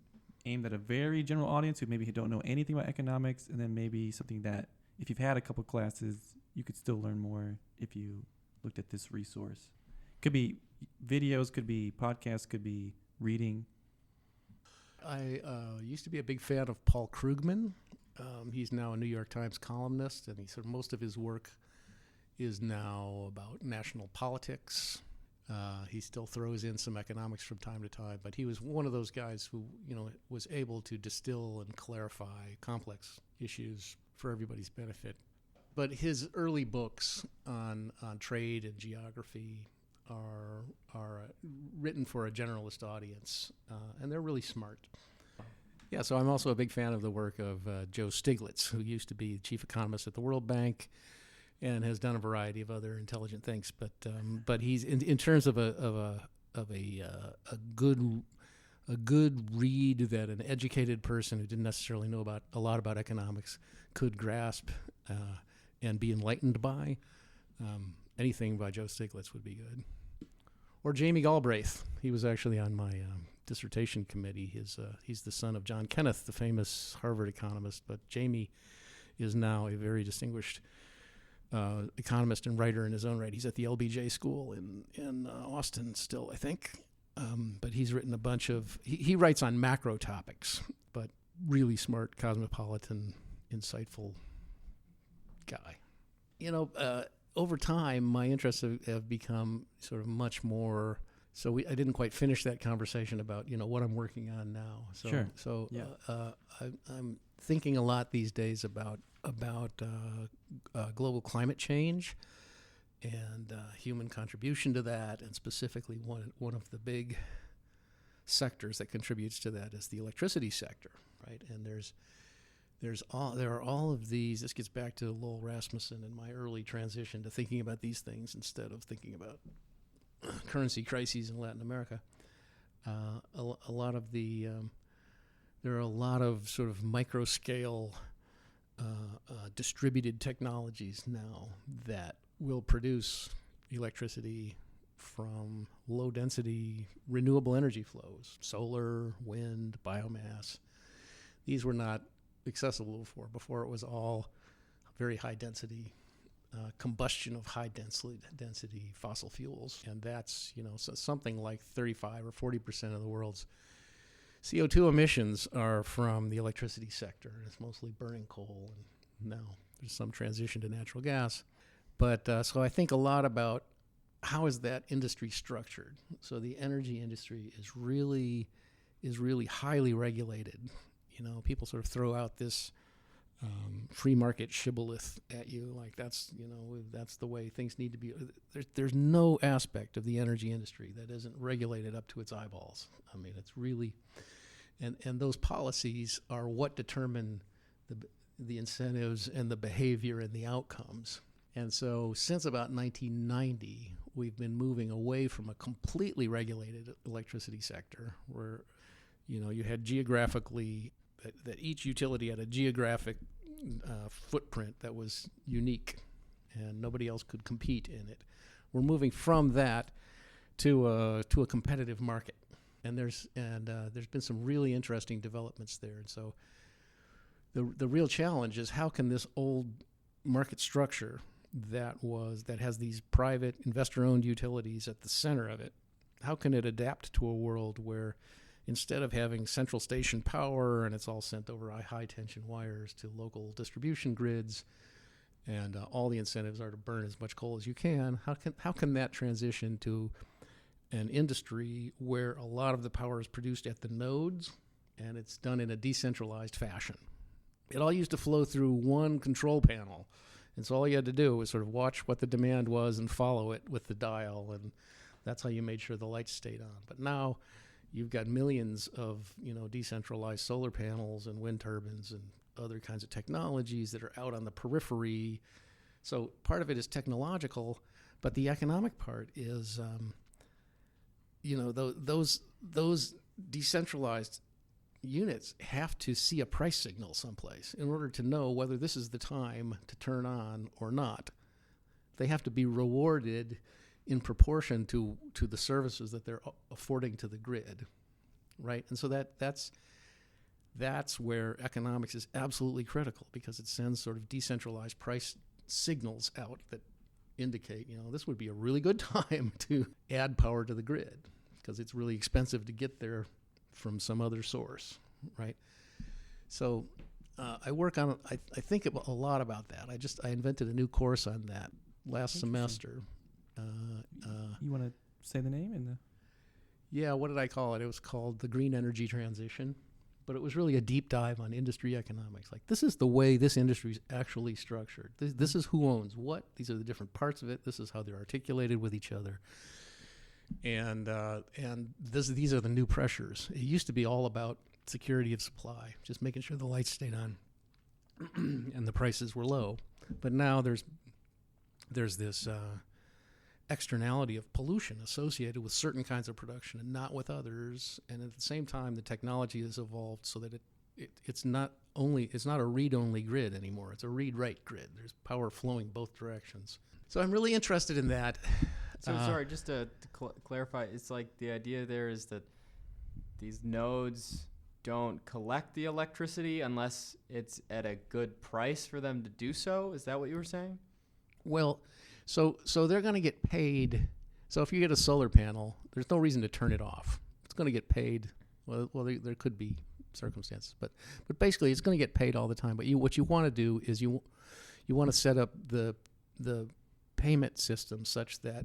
aimed at a very general audience who maybe don't know anything about economics, and then maybe something that if you've had a couple classes, you could still learn more if you looked at this resource. Could be videos, could be podcasts, could be reading. I used to be a big fan of Paul Krugman. He's now a New York Times columnist, and most of his work is now about national politics. He still throws in some economics from time to time, but he was one of those guys who, was able to distill and clarify complex issues for everybody's benefit. But his early books on trade and geography are written for a generalist audience, and they're really smart. Yeah, so I'm also a big fan of the work of Joe Stiglitz, who used to be chief economist at the World Bank and has done a variety of other intelligent things. But he's in terms of a good read that an educated person who didn't necessarily know a lot about economics could grasp and be enlightened by. Anything by Joe Stiglitz would be good. Or Jamie Galbraith. He was actually on my dissertation committee. He's the son of John Kenneth, the famous Harvard economist. But Jamie is now a very distinguished economist and writer in his own right. He's at the LBJ school in Austin still, I think. But he's written a bunch of... He writes on macro topics, but really smart, cosmopolitan, insightful guy. Over time, my interests have become sort of much more. So I didn't quite finish that conversation about what I'm working on now. So, sure. So yeah. I'm thinking a lot these days about global climate change and human contribution to that, and specifically one of the big sectors that contributes to that is the electricity sector, right? And there are all of these. This gets back to Lowell Rasmussen and my early transition to thinking about these things instead of thinking about currency crises in Latin America. A lot of the there are a lot of sort of micro scale distributed technologies now that will produce electricity from low density renewable energy flows, solar, wind, biomass. These were not accessible before. Before it was all very high density combustion of high density fossil fuels, and that's something like 35 or 40% of the world's CO2 emissions are from the electricity sector. It's mostly burning coal, and now there's some transition to natural gas. But so I think a lot about how is that industry structured. So the energy industry is really highly regulated. People sort of throw out this free market shibboleth at you, like that's the way things need to be. There's no aspect of the energy industry that isn't regulated up to its eyeballs. I mean, it's really, and those policies are what determine the incentives and the behavior and the outcomes. And so since about 1990, we've been moving away from a completely regulated electricity sector where, you had geographically that each utility had a geographic footprint that was unique, and nobody else could compete in it. We're moving from that to a competitive market, and there's been some really interesting developments there. And so the real challenge is, how can this old market structure that has these private investor-owned utilities at the center of it, how can it adapt to a world where instead of having central station power and it's all sent over high tension wires to local distribution grids, and all the incentives are to burn as much coal as you can, how can that transition to an industry where a lot of the power is produced at the nodes and it's done in a decentralized fashion? It all used to flow through one control panel, and so all you had to do was sort of watch what the demand was and follow it with the dial, and that's how you made sure the lights stayed on. But now you've got millions of decentralized solar panels and wind turbines and other kinds of technologies that are out on the periphery. So part of it is technological, but the economic part is, those decentralized units have to see a price signal someplace in order to know whether this is the time to turn on or not. They have to be rewarded in proportion to the services that they're affording to the grid, right? And so that's where economics is absolutely critical, because it sends sort of decentralized price signals out that indicate, this would be a really good time to add power to the grid, because it's really expensive to get there from some other source, right? So I work on, I think a lot about that. I invented a new course on that last semester. You want to say the name? Yeah, what did I call it? It was called The Green Energy Transition, but it was really a deep dive on industry economics. Like, this is the way this industry is actually structured. This is who owns what. These are the different parts of it. This is how they're articulated with each other. And these are the new pressures. It used to be all about security of supply, just making sure the lights stayed on and the prices were low. But now there's this externality of pollution associated with certain kinds of production and not with others. And at the same time, the technology has evolved so that it's not a read-only grid anymore. It's a read-write grid. There's power flowing both directions. So I'm really interested in that. So sorry, just to clarify, it's like the idea there is that these nodes don't collect the electricity unless it's at a good price for them to do so. Is that what you were saying? Well, so they're going to get paid. So if you get a solar panel, there's no reason to turn it off. It's going to get paid. Well, there could be circumstances, but basically it's going to get paid all the time. But what you want to do is you want to set up the payment system such that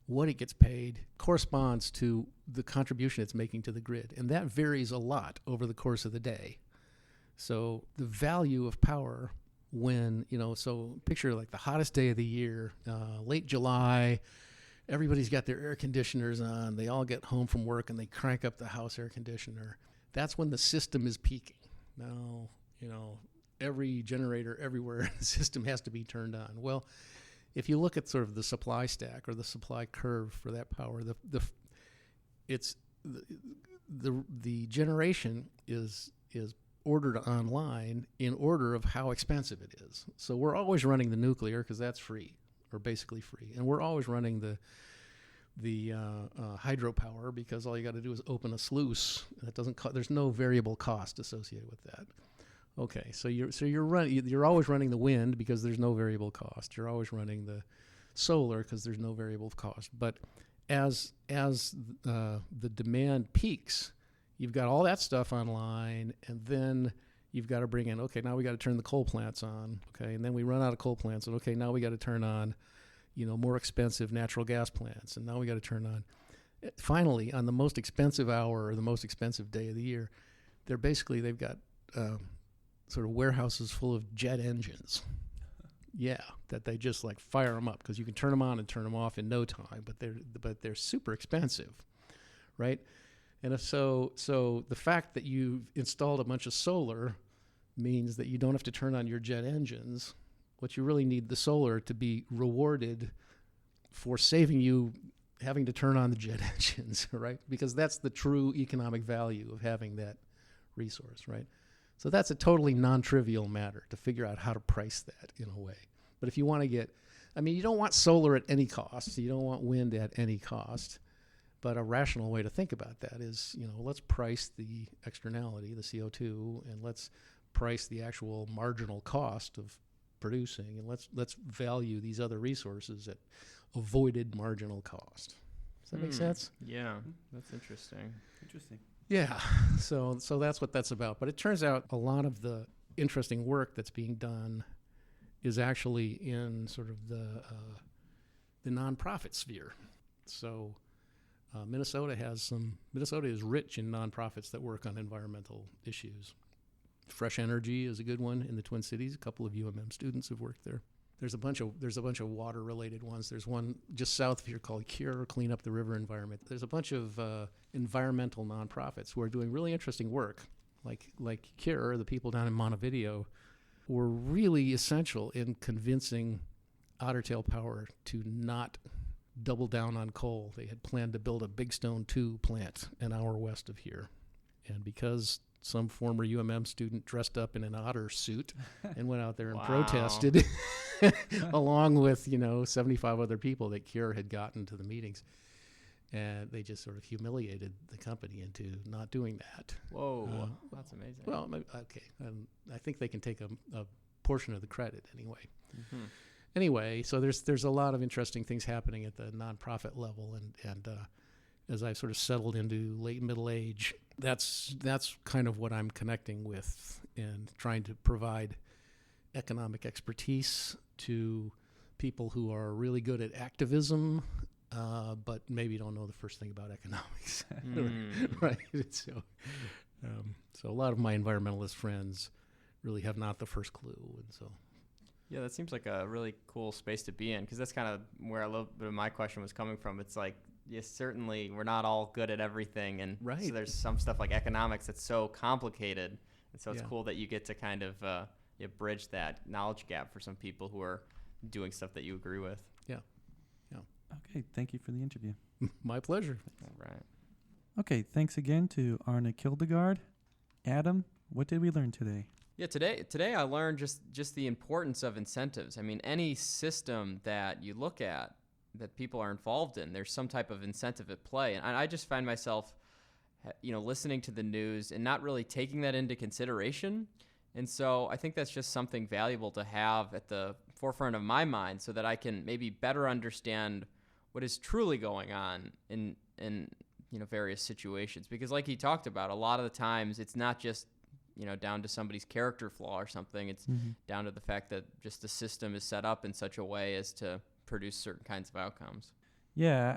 what it gets paid corresponds to the contribution it's making to the grid. And that varies a lot over the course of the day. So the value of power when, so picture like the hottest day of the year, late July, everybody's got their air conditioners on. They all get home from work and they crank up the house air conditioner. That's when the system is peaking. Now, every generator everywhere in the system has to be turned on. Well, if you look at sort of the supply stack or the supply curve for that power, the generation is ordered online in order of how expensive it is. So we're always running the nuclear because that's free, or basically free, and we're always running the hydropower because all you got to do is open a sluice. That doesn't there's no variable cost associated with that. Okay, so you're always running the wind because there's no variable cost. You're always running the solar because there's no variable cost. But as the demand peaks, you've got all that stuff online, and then you've got to bring in, okay, now we got to turn the coal plants on, okay, and then we run out of coal plants, and okay, now we got to turn on, more expensive natural gas plants, and now we got to turn on. Finally, on the most expensive hour or the most expensive day of the year, they've got sort of warehouses full of jet engines. Yeah, that they just like fire them up because you can turn them on and turn them off in no time, but they're super expensive, right? And if so the fact that you've installed a bunch of solar means that you don't have to turn on your jet engines. What you really need the solar to be rewarded for saving you having to turn on the jet engines, right? Because that's the true economic value of having that resource, right? So that's a totally non-trivial matter to figure out how to price that in a way. But if you want to you don't want solar at any cost. You don't want wind at any cost. But a rational way to think about that is, let's price the externality, the CO2, and let's price the actual marginal cost of producing, and let's value these other resources at avoided marginal cost. Does that make sense? Yeah, that's interesting. Yeah, so that's what that's about. But it turns out a lot of the interesting work that's being done is actually in sort of the nonprofit sphere. So Minnesota is rich in nonprofits that work on environmental issues. Fresh Energy is a good one in the Twin Cities. A couple of UMM students have worked there. There's a bunch of water-related ones. There's one just south of here called Cure, Clean Up the River Environment. There's a bunch of environmental nonprofits who are doing really interesting work, like Cure, the people down in Montevideo, were really essential in convincing Otter Tail Power to not double down on coal. They had planned to build a Big Stone 2 plant an hour west of here. And because some former UMM student dressed up in an otter suit and went out there and protested along with, 75 other people that Cure had gotten to the meetings. And they just sort of humiliated the company into not doing that. Whoa, that's amazing. Well, okay. I think they can take a portion of the credit anyway. Mm-hmm. Anyway, so there's a lot of interesting things happening at the nonprofit level, and as I've sort of settled into late middle age, that's kind of what I'm connecting with and trying to provide economic expertise to people who are really good at activism, but maybe don't know the first thing about economics. Right? So a lot of my environmentalist friends really have not the first clue, and so. Yeah, that seems like a really cool space to be in, because that's kind of where a little bit of my question was coming from. It's like, yes, certainly we're not all good at everything, and so there's some stuff like economics that's so complicated, and so it's cool that you get to kind of bridge that knowledge gap for some people who are doing stuff that you agree with. Yeah. Okay, thank you for the interview. My pleasure. All right. Okay, thanks again to Arne Kildegaard. Adam, what did we learn today? Yeah, today I learned just the importance of incentives. I mean, any system that you look at that people are involved in, there's some type of incentive at play. And I just find myself, listening to the news and not really taking that into consideration. And so I think that's just something valuable to have at the forefront of my mind so that I can maybe better understand what is truly going on in various situations. Because like he talked about, a lot of the times it's not just down to somebody's character flaw or something. It's down to the fact that just the system is set up in such a way as to produce certain kinds of outcomes. Yeah,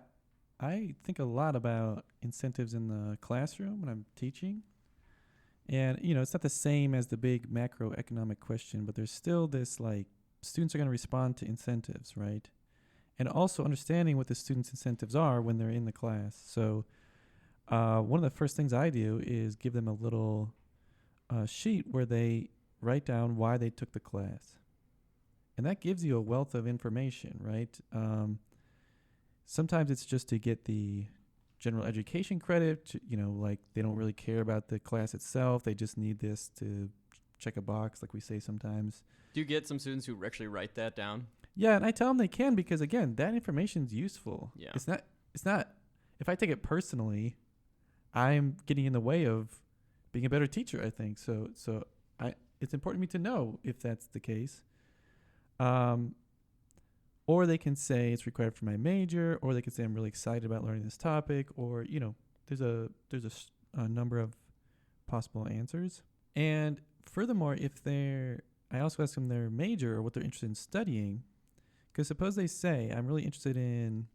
I think a lot about incentives in the classroom when I'm teaching. And, it's not the same as the big macroeconomic question, but there's still this, students are going to respond to incentives, right? And also understanding what the students' incentives are when they're in the class. So one of the first things I do is give them a little sheet where they write down why they took the class. And that gives you a wealth of information, right? Sometimes it's just to get the general education credit, they don't really care about the class itself. They just need this to check a box, like we say sometimes. Do you get some students who actually write that down? Yeah, and I tell them they can because, again, that information is useful. Yeah. It's not, if I take it personally, I'm getting in the way of being a better teacher, I think. So it's important to me to know if that's the case. Or they can say it's required for my major, or they can say I'm really excited about learning this topic, or, there's a number of possible answers. And furthermore, I also ask them their major or what they're interested in studying, because suppose they say, I'm really interested in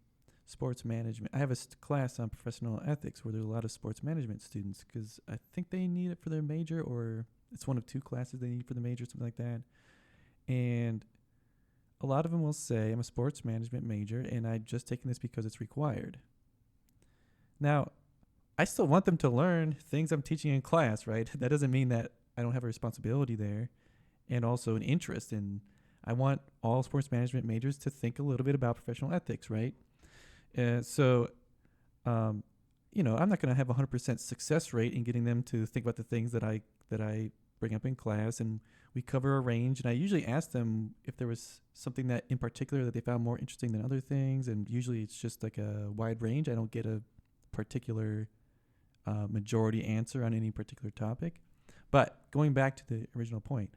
sports management. I have a class on professional ethics where there's a lot of sports management students because I think they need it for their major, or it's one of two classes they need for the major, something like that. And a lot of them will say, I'm a sports management major and I've just taken this because it's required. Now, I still want them to learn things I'm teaching in class, right? That doesn't mean that I don't have a responsibility there and also an interest in, I want all sports management majors to think a little bit about professional ethics, right? So I'm not going to have 100% success rate in getting them to think about the things that I bring up in class, and we cover a range. And I usually ask them if there was something that in particular that they found more interesting than other things. And usually it's just like a wide range. I don't get a particular majority answer on any particular topic. But going back to the original point,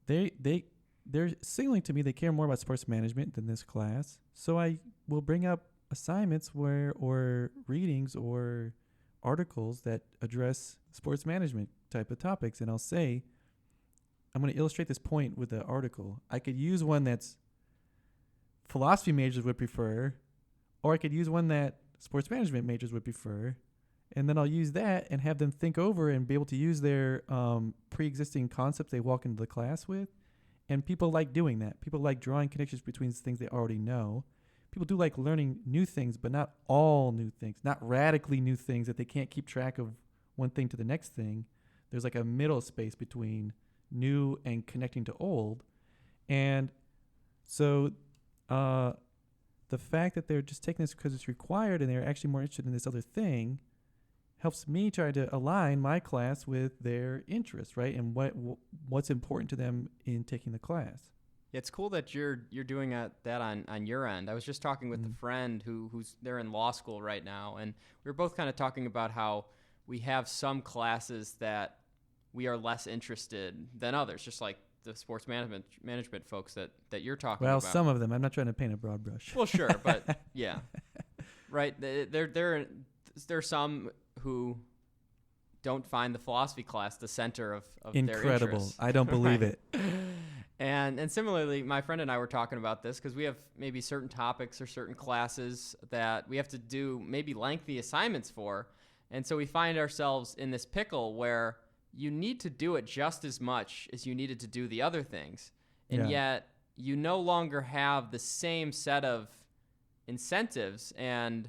they're signaling to me they care more about sports management than this class. So I will bring up assignments or readings or articles that address sports management type of topics. And I'll say, I'm going to illustrate this point with the article. I could use one that's philosophy majors would prefer, or I could use one that sports management majors would prefer. And then I'll use that and have them think over and be able to use their pre-existing concepts they walk into the class with. And people like doing that. People like drawing connections between things they already know. People do like learning new things, but not all new things, not radically new things that they can't keep track of one thing to the next thing. There's like a middle space between new and connecting to old. And so the fact that they're just taking this because it's required and they're actually more interested in this other thing helps me try to align my class with their interests, right? And what's important to them in taking the class. It's cool that you're doing that on your end. I was just talking with a friend who's they're in law school right now, and we were both kind of talking about how we have some classes that we are less interested than others, just like the sports management folks that you're talking about. Well, some of them. I'm not trying to paint a broad brush. Well, sure, but yeah, right. There's some who don't find the philosophy class the center of Incredible. Their interests. I don't believe it. And similarly, my friend and I were talking about this because we have maybe certain topics or certain classes that we have to do maybe lengthy assignments for. And so we find ourselves in this pickle where you need to do it just as much as you needed to do the other things. And yet you no longer have the same set of incentives. And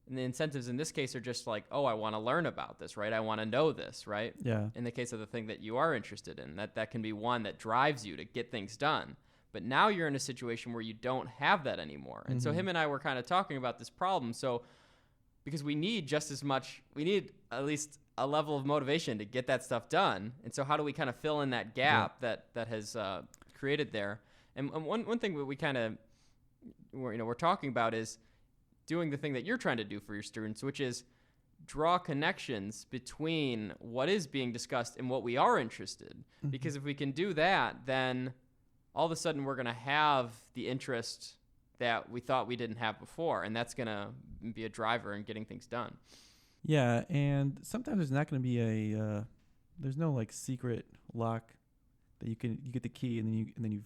the incentives in this case are just like, oh, I want to learn about this, right? I want to know this, right? Yeah. In the case of the thing that you are interested in, that can be one that drives you to get things done. But now you're in a situation where you don't have that anymore. And so him and I were kind of talking about this problem. So because we need just as much, we need at least a level of motivation to get that stuff done. And so how do we kind of fill in that gap that has created there? And one thing that we kind of, we're talking about is doing the thing that you're trying to do for your students, which is draw connections between what is being discussed and what we are interested. Because if we can do that, then all of a sudden we're going to have the interest that we thought we didn't have before, and that's going to be a driver in getting things done. Yeah, and sometimes there's not going to be there's no like secret lock that you get the key and then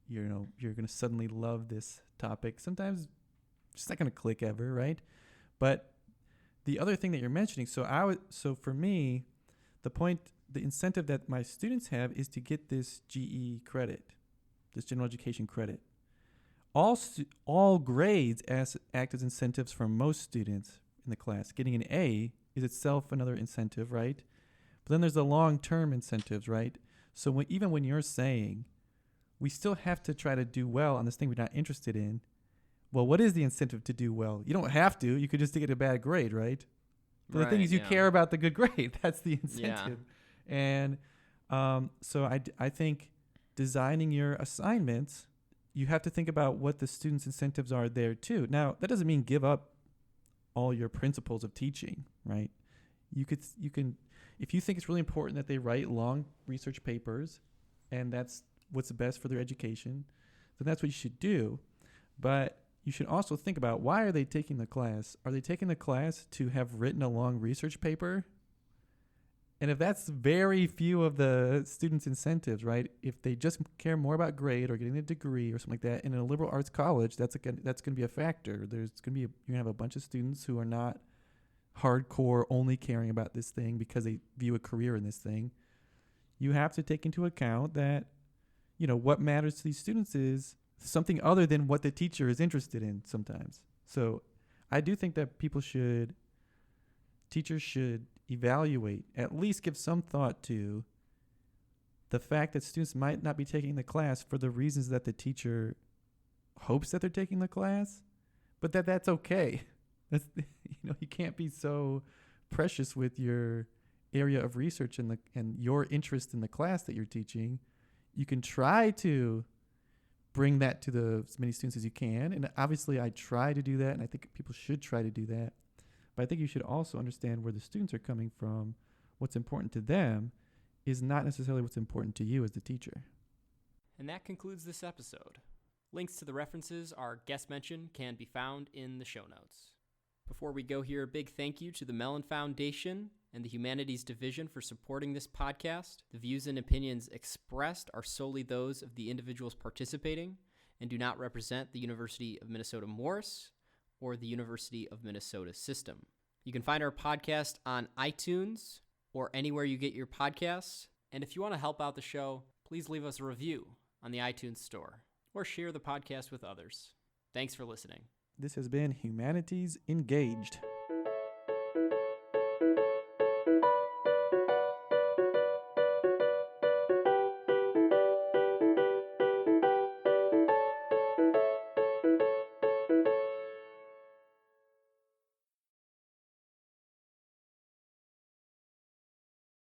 you're going to suddenly love this topic. Sometimes it's not going to click ever, right? But the other thing that you're mentioning, so for me, the incentive that my students have is to get this GE credit, this general education credit. All grades act as incentives for most students in the class. Getting an A is itself another incentive, right? But then there's the long-term incentives, right? So even when you're saying we still have to try to do well on this thing we're not interested in, well, what is the incentive to do well? You don't have to. You could just get a bad grade, right? But the thing is, you care about the good grade. That's the incentive. Yeah. And so I think designing your assignments, you have to think about what the students' incentives are there too. Now, that doesn't mean give up all your principles of teaching, right? You can, if you think it's really important that they write long research papers, and that's what's best for their education, then that's what you should do. But you should also think about, why are they taking the class? Are they taking the class to have written a long research paper? And if that's very few of the students' incentives, right? If they just care more about grade or getting a degree or something like that, in a liberal arts college, that's going to be a factor. You're going to have a bunch of students who are not hardcore only caring about this thing because they view a career in this thing. You have to take into account that, what matters to these students is something other than what the teacher is interested in sometimes. So I do think that teachers should evaluate, at least give some thought to the fact that students might not be taking the class for the reasons that the teacher hopes that they're taking the class, but that's okay. You can't be so precious with your area of research and your interest in the class that you're teaching, you can try to bring that to as many students as you can. And obviously I try to do that, and I think people should try to do that. But I think you should also understand where the students are coming from. What's important to them is not necessarily what's important to you as the teacher. And that concludes this episode. Links to the references our guest mentioned can be found in the show notes. Before we go here, a big thank you to the Mellon Foundation and the Humanities Division for supporting this podcast. The views and opinions expressed are solely those of the individuals participating and do not represent the University of Minnesota Morris or the University of Minnesota system. You can find our podcast on iTunes or anywhere you get your podcasts. And if you want to help out the show, please leave us a review on the iTunes store or share the podcast with others. Thanks for listening. This has been Humanities Engaged.